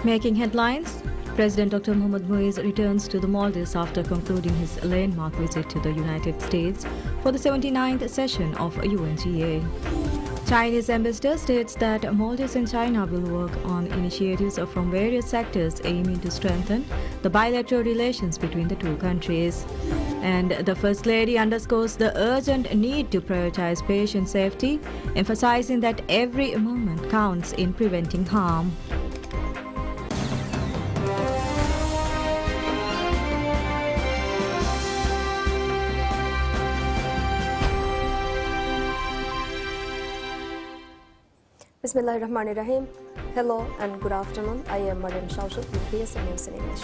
Making headlines, President Dr. Mohammad Muiz returns to the Maldives after concluding his landmark visit to the United States for the 79th session of UNGA. Chinese ambassador states that Maldives and China will work on initiatives from various sectors aiming to strengthen the bilateral relations between the two countries. And the First Lady underscores the urgent need to prioritize patient safety, emphasizing that every moment counts in preventing harm. Bismillahirrahmanirrahim. Hello and good afternoon. I am Mariam Shaushut with PSMNEWS in English.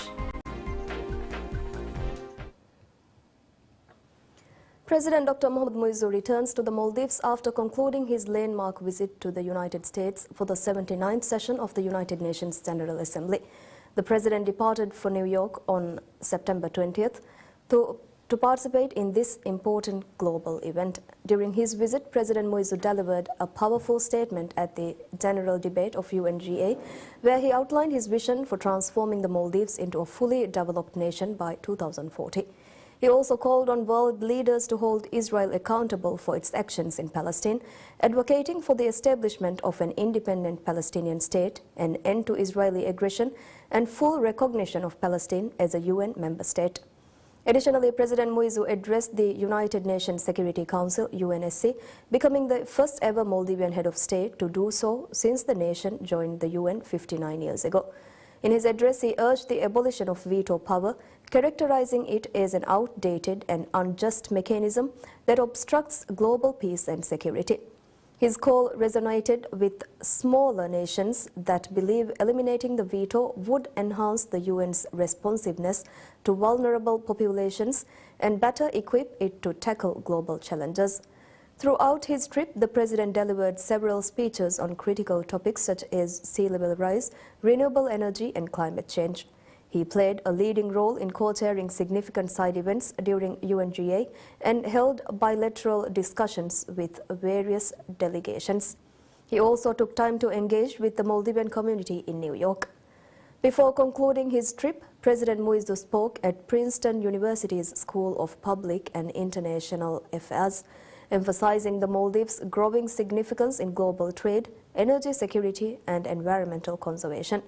President Dr. Mohammad Muiz returns to the Maldives after concluding his landmark visit to the United States for the 79th session of the United Nations General Assembly. The President departed for New York on September 20th to participate in this important global event. During his visit, President Muiz delivered a powerful statement at the General Debate of UNGA, where he outlined his vision for transforming the Maldives into a fully developed nation by 2040. He also called on world leaders to hold Israel accountable for its actions in Palestine, advocating for the establishment of an independent Palestinian state, an end to Israeli aggression, and full recognition of Palestine as a UN member state. Additionally, President Muiz addressed the United Nations Security Council, UNSC, becoming the first ever Maldivian head of state to do so since the nation joined the UN 59 years ago. In his address, he urged the abolition of veto power, characterizing it as an outdated and unjust mechanism that obstructs global peace and security. His call resonated with smaller nations that believe eliminating the veto would enhance the UN's responsiveness to vulnerable populations and better equip it to tackle global challenges. Throughout his trip, the President delivered several speeches on critical topics such as sea level rise, renewable energy and climate change. He played a leading role in co-chairing significant side events during UNGA and held bilateral discussions with various delegations. He also took time to engage with the Maldivian community in New York. Before concluding his trip, President Muiz spoke at Princeton University's School of Public and International Affairs, emphasizing the Maldives' growing significance in global trade, energy security and environmental conservation.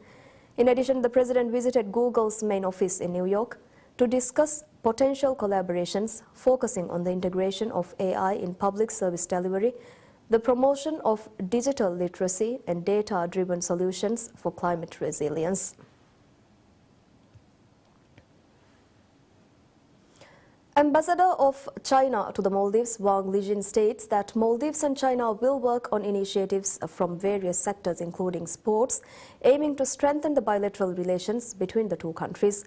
In addition, the President visited Google's main office in New York to discuss potential collaborations focusing on the integration of AI in public service delivery, the promotion of digital literacy and data-driven solutions for climate resilience. Ambassador of China to the Maldives, Wang Lijin, states that Maldives and China will work on initiatives from various sectors including sports, aiming to strengthen the bilateral relations between the two countries.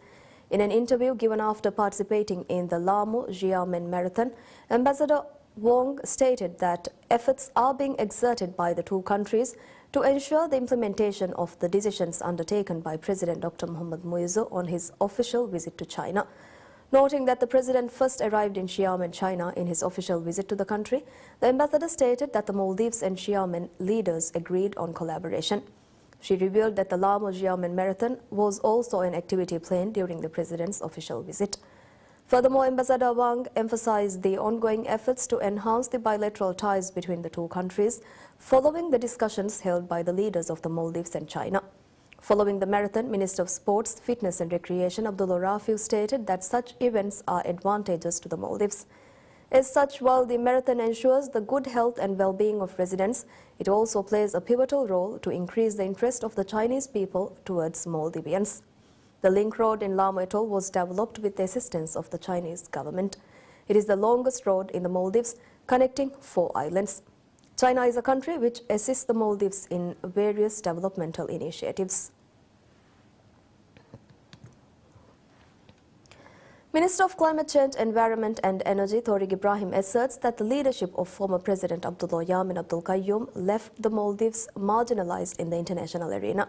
In an interview given after participating in the Lamu Xiamen Marathon, Ambassador Wang stated that efforts are being exerted by the two countries to ensure the implementation of the decisions undertaken by President Dr. Mohammad Muiz on his official visit to China. Noting that the President first arrived in Xiamen, China in his official visit to the country, the ambassador stated that the Maldives and Xiamen leaders agreed on collaboration. She revealed that the Lamu Xiamen Marathon was also an activity planned during the President's official visit. Furthermore, Ambassador Wang emphasized the ongoing efforts to enhance the bilateral ties between the two countries following the discussions held by the leaders of the Maldives and China. Following the marathon, Minister of Sports, Fitness and Recreation Abdullah Rafiu stated that such events are advantageous to the Maldives. As such, while the marathon ensures the good health and well-being of residents, it also plays a pivotal role to increase the interest of the Chinese people towards Maldivians. The link road in Lamu Atoll was developed with the assistance of the Chinese government. It is the longest road in the Maldives, connecting 4 islands. China is a country which assists the Maldives in various developmental initiatives. Minister of Climate Change, Environment and Energy Tariq Ibrahim asserts that the leadership of former President Abdullah Yamin Abdul Qayyum left the Maldives marginalized in the international arena.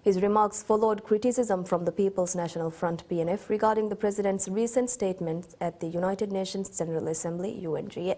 His remarks followed criticism from the People's National Front PNF regarding the President's recent statements at the United Nations General Assembly UNGA.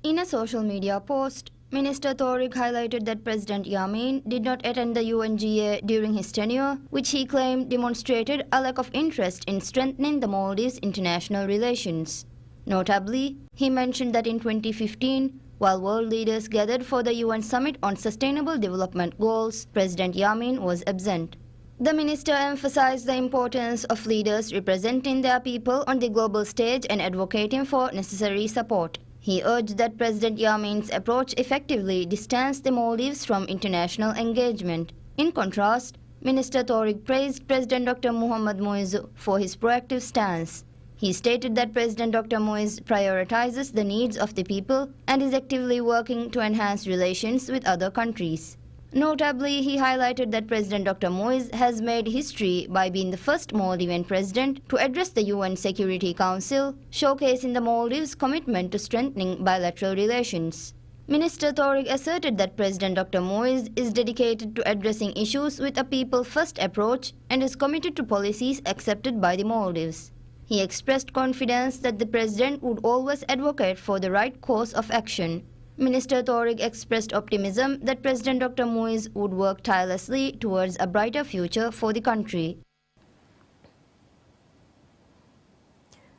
In a social media post, Minister Thorik highlighted that President Yamin did not attend the UNGA during his tenure, which he claimed demonstrated a lack of interest in strengthening the Maldives' international relations. Notably, he mentioned that in 2015, while world leaders gathered for the UN Summit on Sustainable Development Goals, President Yamin was absent. The minister emphasized the importance of leaders representing their people on the global stage and advocating for necessary support. He urged that President Yamin's approach effectively distanced the Maldives from international engagement. In contrast, Minister Thorik praised President Dr. Mohammad Muizz for his proactive stance. He stated that President Dr. Muizz prioritizes the needs of the people and is actively working to enhance relations with other countries. Notably, he highlighted that President Dr. Muizz has made history by being the first Maldivian president to address the UN Security Council, showcasing the Maldives' commitment to strengthening bilateral relations. Minister Thorik asserted that President Dr. Muizz is dedicated to addressing issues with a people-first approach and is committed to policies accepted by the Maldives. He expressed confidence that the president would always advocate for the right course of action. Minister Thorik expressed optimism that President Dr. Muizz would work tirelessly towards a brighter future for the country.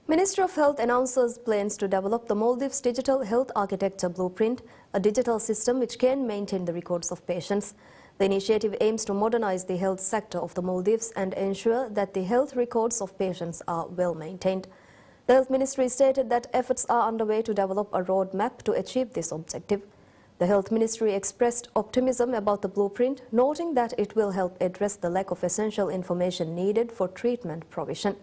Ministry of Health announces plans to develop the Maldives Digital Health Architecture Blueprint, a digital system which can maintain the records of patients. The initiative aims to modernize the health sector of the Maldives and ensure that the health records of patients are well maintained. The Health Ministry stated that efforts are underway to develop a roadmap to achieve this objective. The Health Ministry expressed optimism about the blueprint, noting that it will help address the lack of essential information needed for treatment provision.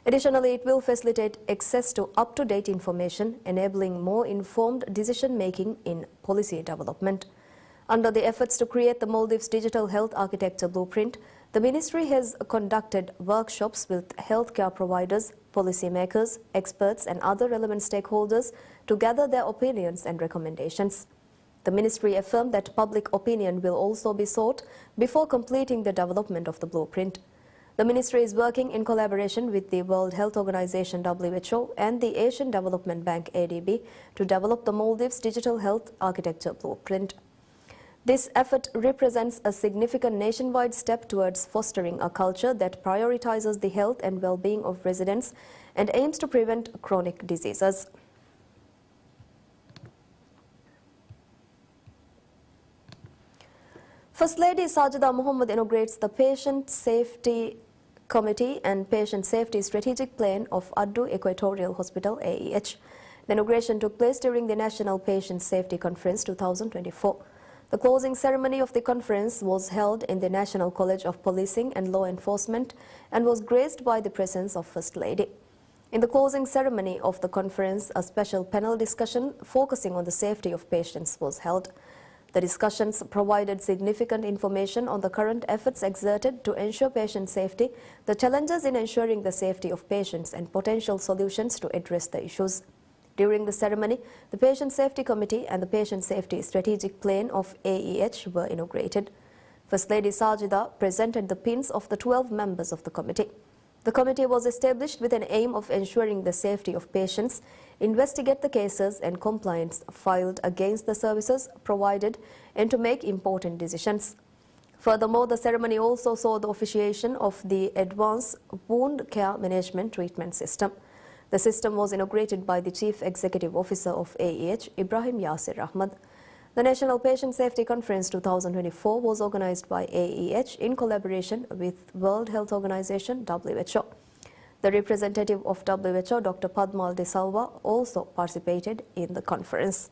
Additionally, it will facilitate access to up-to-date information, enabling more informed decision-making in policy development. Under the efforts to create the Maldives Digital Health Architecture Blueprint, the Ministry has conducted workshops with healthcare providers, policymakers, experts and other relevant stakeholders to gather their opinions and recommendations. The Ministry affirmed that public opinion will also be sought before completing the development of the blueprint. The Ministry is working in collaboration with the World Health Organization (WHO) and the Asian Development Bank (ADB) to develop the Maldives Digital Health Architecture Blueprint. This effort represents a significant nationwide step towards fostering a culture that prioritizes the health and well-being of residents and aims to prevent chronic diseases. First Lady Sajida Mohammed inaugurates the Patient Safety Committee and Patient Safety Strategic Plan of Addu Equatorial Hospital (AEH). The inauguration took place during the National Patient Safety Conference 2024. The closing ceremony of the conference was held in the National College of Policing and Law Enforcement and was graced by the presence of First Lady. In the closing ceremony of the conference, a special panel discussion focusing on the safety of patients was held. The discussions provided significant information on the current efforts exerted to ensure patient safety, the challenges in ensuring the safety of patients, and potential solutions to address the issues. During the ceremony, the Patient Safety Committee and the Patient Safety Strategic Plan of AEH were inaugurated. First Lady Sajida presented the pins of the 12 members of the committee. The committee was established with an aim of ensuring the safety of patients, investigate the cases and complaints filed against the services provided, and to make important decisions. Furthermore, the ceremony also saw the officiation of the Advanced Wound Care Management Treatment System. The system was inaugurated by the Chief Executive Officer of AEH, Ibrahim Yasir Ahmad. The National Patient Safety Conference 2024 was organized by AEH in collaboration with World Health Organization (WHO). The representative of WHO, Dr. Padmal De Salva, also participated in the conference.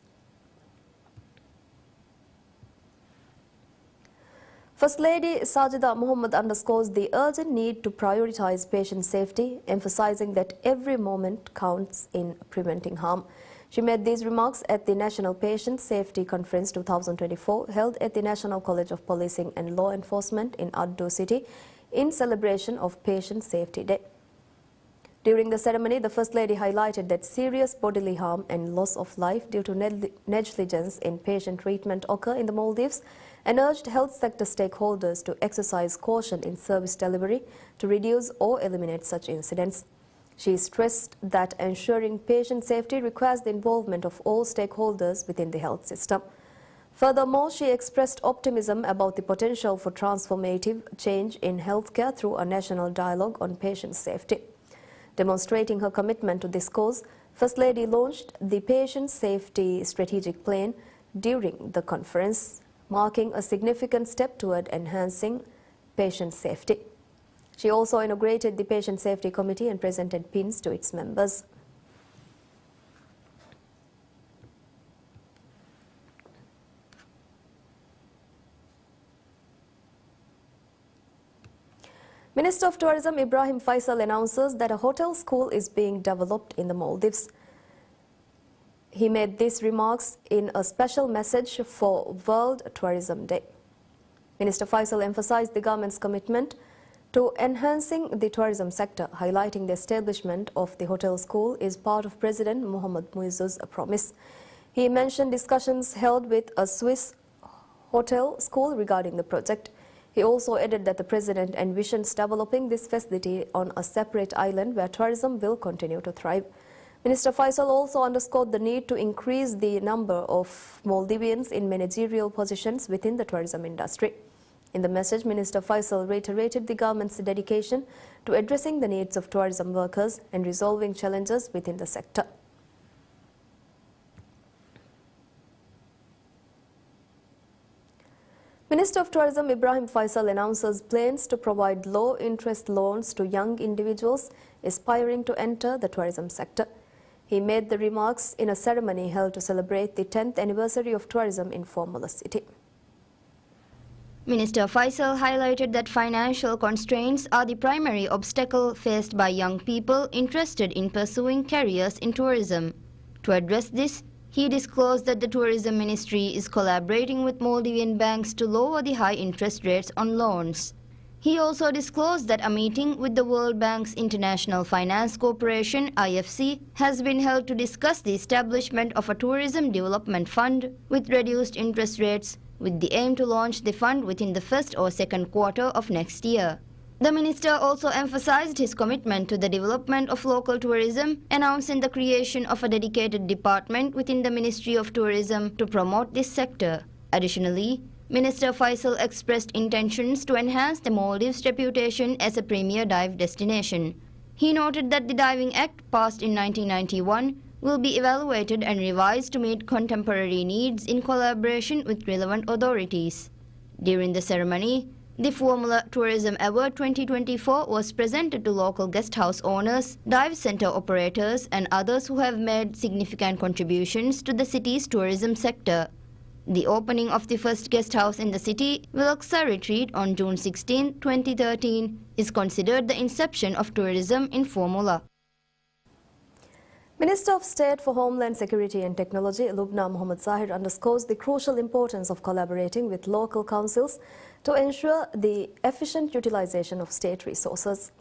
First Lady Sajida Mohammed underscores the urgent need to prioritize patient safety, emphasizing that every moment counts in preventing harm. She made these remarks at the National Patient Safety Conference 2024 held at the National College of Policing and Law Enforcement in Addu City in celebration of Patient Safety Day. During the ceremony, the First Lady highlighted that serious bodily harm and loss of life due to negligence in patient treatment occur in the Maldives and urged health sector stakeholders to exercise caution in service delivery to reduce or eliminate such incidents. She stressed that ensuring patient safety requires the involvement of all stakeholders within the health system. Furthermore, she expressed optimism about the potential for transformative change in healthcare through a national dialogue on patient safety. Demonstrating her commitment to this cause, First Lady launched the Patient Safety Strategic Plan during the conference, marking a significant step toward enhancing patient safety. She also inaugurated the Patient Safety Committee and presented pins to its members. Minister of Tourism Ibrahim Faisal announces that a hotel school is being developed in the Maldives. He made these remarks in a special message for World Tourism Day. Minister Faisal emphasized the government's commitment to enhancing the tourism sector, highlighting the establishment of the hotel school is part of President Mohamed Muizzu's promise. He mentioned discussions held with a Swiss hotel school regarding the project. He also added that the President envisions developing this facility on a separate island where tourism will continue to thrive. Minister Faisal also underscored the need to increase the number of Maldivians in managerial positions within the tourism industry. In the message, Minister Faisal reiterated the government's dedication to addressing the needs of tourism workers and resolving challenges within the sector. Minister of Tourism Ibrahim Faisal announces plans to provide low-interest loans to young individuals aspiring to enter the tourism sector. He made the remarks in a ceremony held to celebrate the 10th anniversary of tourism in Formula City. Minister Faisal highlighted that financial constraints are the primary obstacle faced by young people interested in pursuing careers in tourism. To address this, he disclosed that the Tourism Ministry is collaborating with Maldivian banks to lower the high interest rates on loans. He also disclosed that a meeting with the World Bank's International Finance Corporation (IFC) has been held to discuss the establishment of a tourism development fund with reduced interest rates, with the aim to launch the fund within the first or second quarter of next year. The minister also emphasized his commitment to the development of local tourism, announcing the creation of a dedicated department within the Ministry of Tourism to promote this sector. Additionally, Minister Faisal expressed intentions to enhance the Maldives' reputation as a premier dive destination. He noted that the Diving Act, passed in 1991, will be evaluated and revised to meet contemporary needs in collaboration with relevant authorities. During the ceremony, the Formula Tourism Award 2024 was presented to local guest house owners, dive center operators and others who have made significant contributions to the city's tourism sector. The opening of the first guest house in the city, Vilaksa Retreat, on June 16, 2013, is considered the inception of tourism in Formula. Minister of State for Homeland Security and Technology, Lubna Mohammed Zahir, underscores the crucial importance of collaborating with local councils to ensure the efficient utilization of state resources.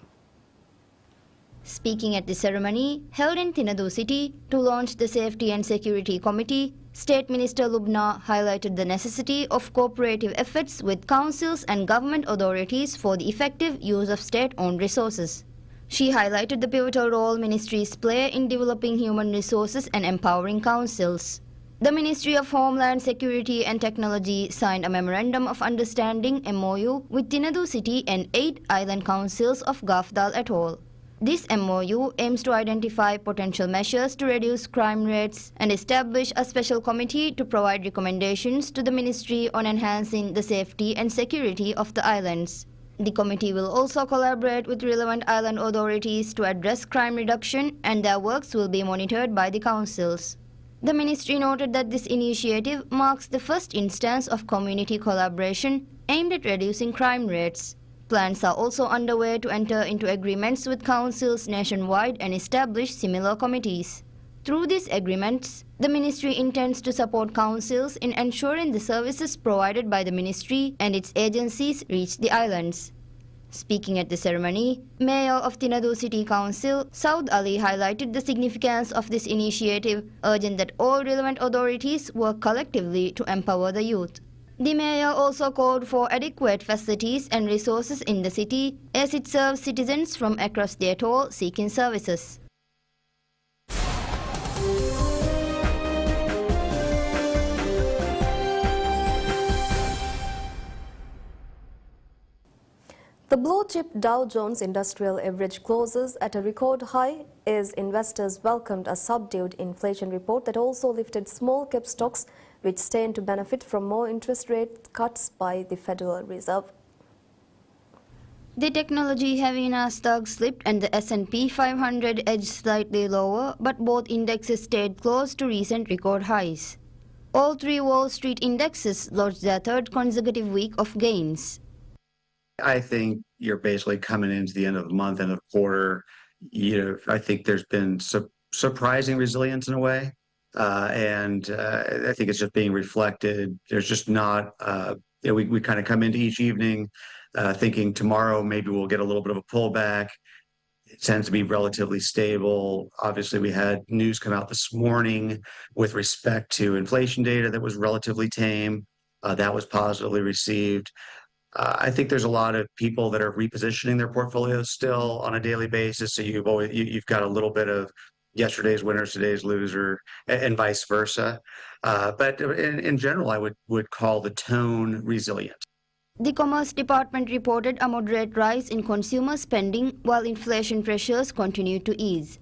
Speaking at the ceremony held in Thinadoo City to launch the Safety and Security Committee, State Minister Lubna highlighted the necessity of cooperative efforts with councils and government authorities for the effective use of state-owned resources. She highlighted the pivotal role ministries play in developing human resources and empowering councils. The Ministry of Homeland Security and Technology signed a Memorandum of Understanding (MOU) with Thinadoo City and 8 island councils of Gafdal Atoll. This MOU aims to identify potential measures to reduce crime rates and establish a special committee to provide recommendations to the ministry on enhancing the safety and security of the islands. The committee will also collaborate with relevant island authorities to address crime reduction, and their works will be monitored by the councils. The ministry noted that this initiative marks the first instance of community collaboration aimed at reducing crime rates. Plans are also underway to enter into agreements with councils nationwide and establish similar committees. Through these agreements, the ministry intends to support councils in ensuring the services provided by the ministry and its agencies reach the islands. Speaking at the ceremony, Mayor of Thinadoo City Council, Saud Ali, highlighted the significance of this initiative, urging that all relevant authorities work collectively to empower the youth. The mayor also called for adequate facilities and resources in the city as it serves citizens from across the atoll seeking services. The blue-chip Dow Jones Industrial Average closes at a record high as investors welcomed a subdued inflation report that also lifted small-cap stocks which stand to benefit from more interest rate cuts by the Federal Reserve. The technology-heavy Nasdaq slipped and the S&P 500 edged slightly lower, but both indexes stayed close to recent record highs. All three Wall Street indexes lodged their third consecutive week of gains. I think you're basically coming into the end of the month, end of the quarter. I think there's been surprising resilience in a way. I think it's just being reflected. There's just not, we kind of come into each evening thinking tomorrow maybe we'll get a little bit of a pullback. It tends to be relatively stable. Obviously, we had news come out this morning with respect to inflation data that was relatively tame. That was positively received. I think there's a lot of people that are repositioning their portfolios still on a daily basis. So you've got a little bit of yesterday's winner, today's loser, and vice versa. But in general, I would call the tone resilient. The Commerce Department reported a moderate rise in consumer spending while inflation pressures continue to ease.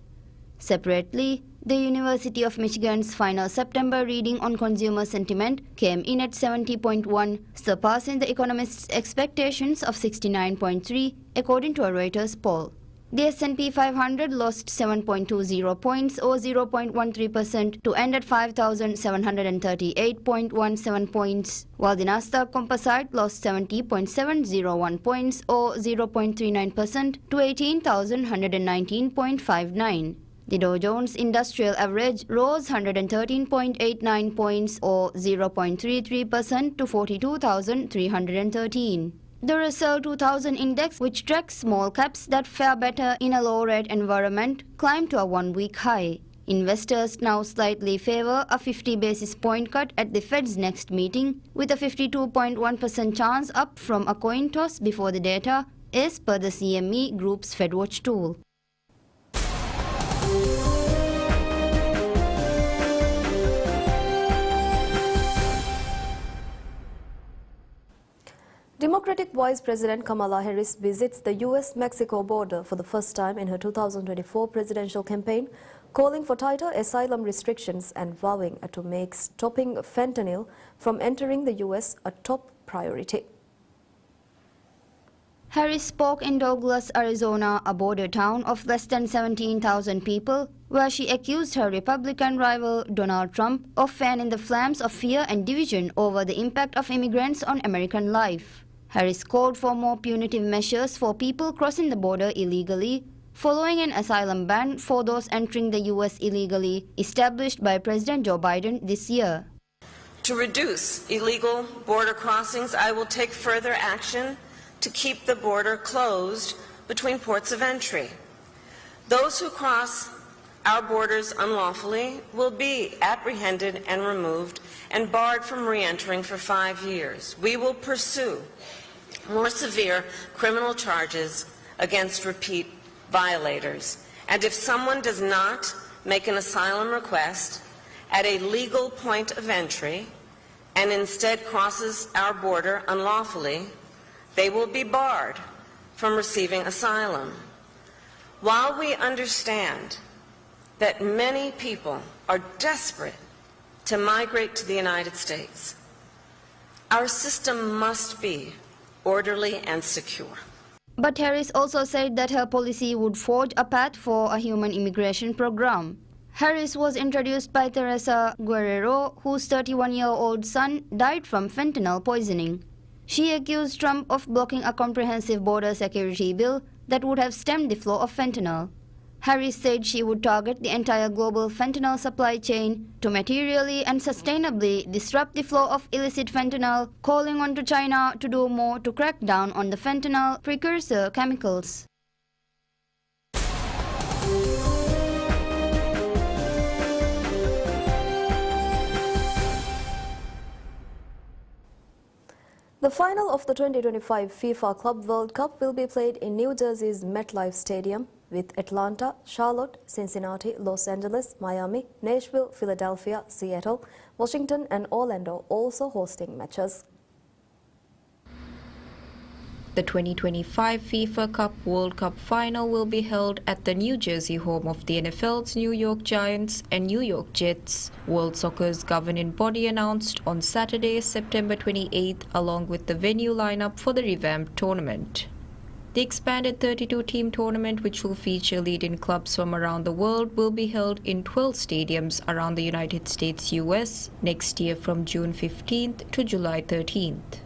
Separately, the University of Michigan's final September reading on consumer sentiment came in at 70.1, surpassing the economists' expectations of 69.3, according to a Reuters poll. The S&P 500 lost 7.20 points or 0.13% to end at 5,738.17 points, while the Nasdaq Composite lost 70.701 points or 0.39% to 18,119.59. The Dow Jones Industrial Average rose 113.89 points or 0.33% to 42,313. The Russell 2000 index, which tracks small caps that fare better in a low-rate environment, climbed to a one-week high. Investors now slightly favor a 50 basis point cut at the Fed's next meeting, with a 52.1% chance up from a coin toss before the data, as per the CME Group's FedWatch tool. Democratic Vice President Kamala Harris visits the U.S.-Mexico border for the first time in her 2024 presidential campaign, calling for tighter asylum restrictions and vowing to make stopping fentanyl from entering the U.S. a top priority. Harris spoke in Douglas, Arizona, a border town of less than 17,000 people, where she accused her Republican rival Donald Trump of fanning the flames of fear and division over the impact of immigrants on American life. Harris called for more punitive measures for people crossing the border illegally, following an asylum ban for those entering the U.S. illegally, established by President Joe Biden this year. To reduce illegal border crossings, I will take further action to keep the border closed between ports of entry. Those who cross our borders unlawfully will be apprehended and removed and barred from re-entering for 5 years. We will pursue more severe criminal charges against repeat violators. And if someone does not make an asylum request at a legal point of entry and instead crosses our border unlawfully, they will be barred from receiving asylum. While we understand that many people are desperate to migrate to the United States, our system must be orderly and secure. But Harris also said that her policy would forge a path for a human immigration program. Harris was introduced by Teresa Guerrero, whose 31-year-old son died from fentanyl poisoning. She accused Trump of blocking a comprehensive border security bill that would have stemmed the flow of fentanyl. Harris said she would target the entire global fentanyl supply chain to materially and sustainably disrupt the flow of illicit fentanyl, calling on to China to do more to crack down on the fentanyl precursor chemicals. The final of the 2025 FIFA Club World Cup will be played in New Jersey's MetLife Stadium, with Atlanta, Charlotte, Cincinnati, Los Angeles, Miami, Nashville, Philadelphia, Seattle, Washington and Orlando also hosting matches. The 2025 FIFA Cup World Cup final will be held at the New Jersey home of the NFL's New York Giants and New York Jets, World Soccer's governing body announced on Saturday, September 28th, along with the venue lineup for the revamped tournament. The expanded 32-team tournament, which will feature leading clubs from around the world, will be held in 12 stadiums around the United States, US, next year from June 15th to July 13th.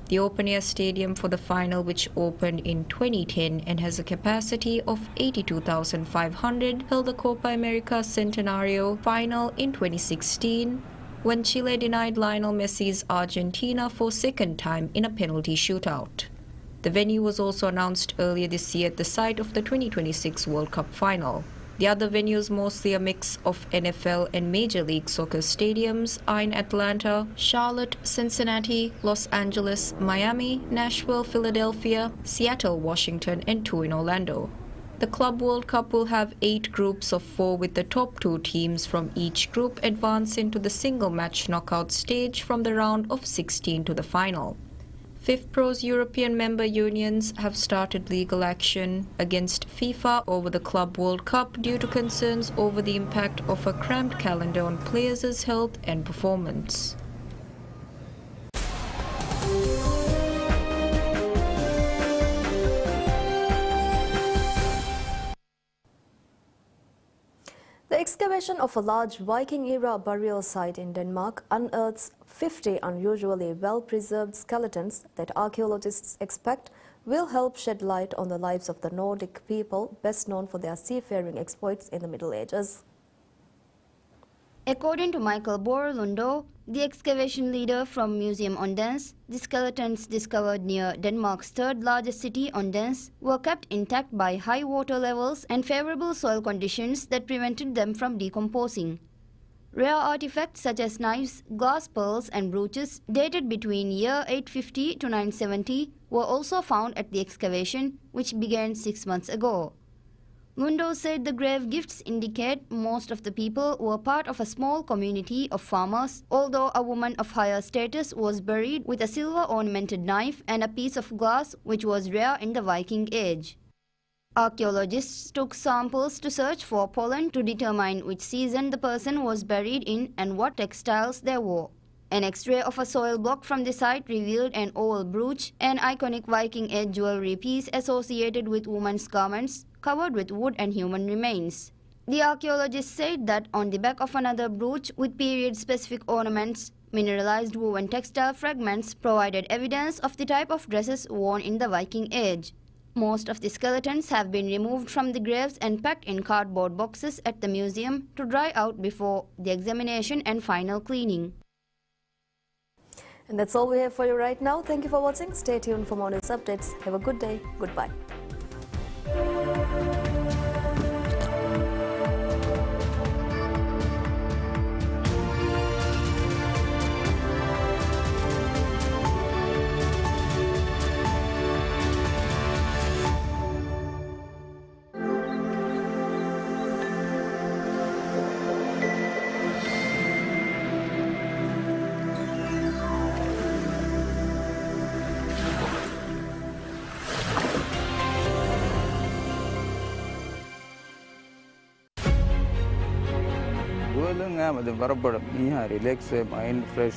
The open-air stadium for the final, which opened in 2010 and has a capacity of 82,500, held the Copa America Centenario final in 2016, when Chile denied Lionel Messi's Argentina for a second time in a penalty shootout. The venue was also announced earlier this year at the site of the 2026 World Cup final. The other venues, mostly a mix of NFL and Major League Soccer stadiums, are in Atlanta, Charlotte, Cincinnati, Los Angeles, Miami, Nashville, Philadelphia, Seattle, Washington, and 2 in Orlando. The Club World Cup will have 8 groups of 4, with the top 2 teams from each group advancing to the single-match knockout stage from the round of 16 to the final. FIFPro's European member unions have started legal action against FIFA over the Club World Cup due to concerns over the impact of a cramped calendar on players' health and performance. The excavation of a large Viking-era burial site in Denmark unearths 50 unusually well-preserved skeletons that archaeologists expect will help shed light on the lives of the Nordic people, best known for their seafaring exploits in the Middle Ages. According to Michael Borlundo, the excavation leader from Museum Odense, the skeletons discovered near Denmark's third largest city, Odense, were kept intact by high water levels and favorable soil conditions that prevented them from decomposing. Rare artifacts such as knives, glass pearls and brooches dated between year 850 to 970 were also found at the excavation, which began 6 months ago. Lundo said the grave gifts indicate most of the people were part of a small community of farmers, although a woman of higher status was buried with a silver ornamented knife and a piece of glass which was rare in the Viking Age. Archaeologists took samples to search for pollen to determine which season the person was buried in and what textiles they wore. An X-ray of a soil block from the site revealed an oval brooch, an iconic Viking Age jewelry piece associated with women's garments, covered with wood and human remains. The archaeologists said that on the back of another brooch with period-specific ornaments, mineralized woven textile fragments provided evidence of the type of dresses worn in the Viking Age. Most of the skeletons have been removed from the graves and packed in cardboard boxes at the museum to dry out before the examination and final cleaning. And that's all we have for you right now. Thank you for watching. Stay tuned for more news updates. Have a good day. Goodbye. Relax, mind fresh.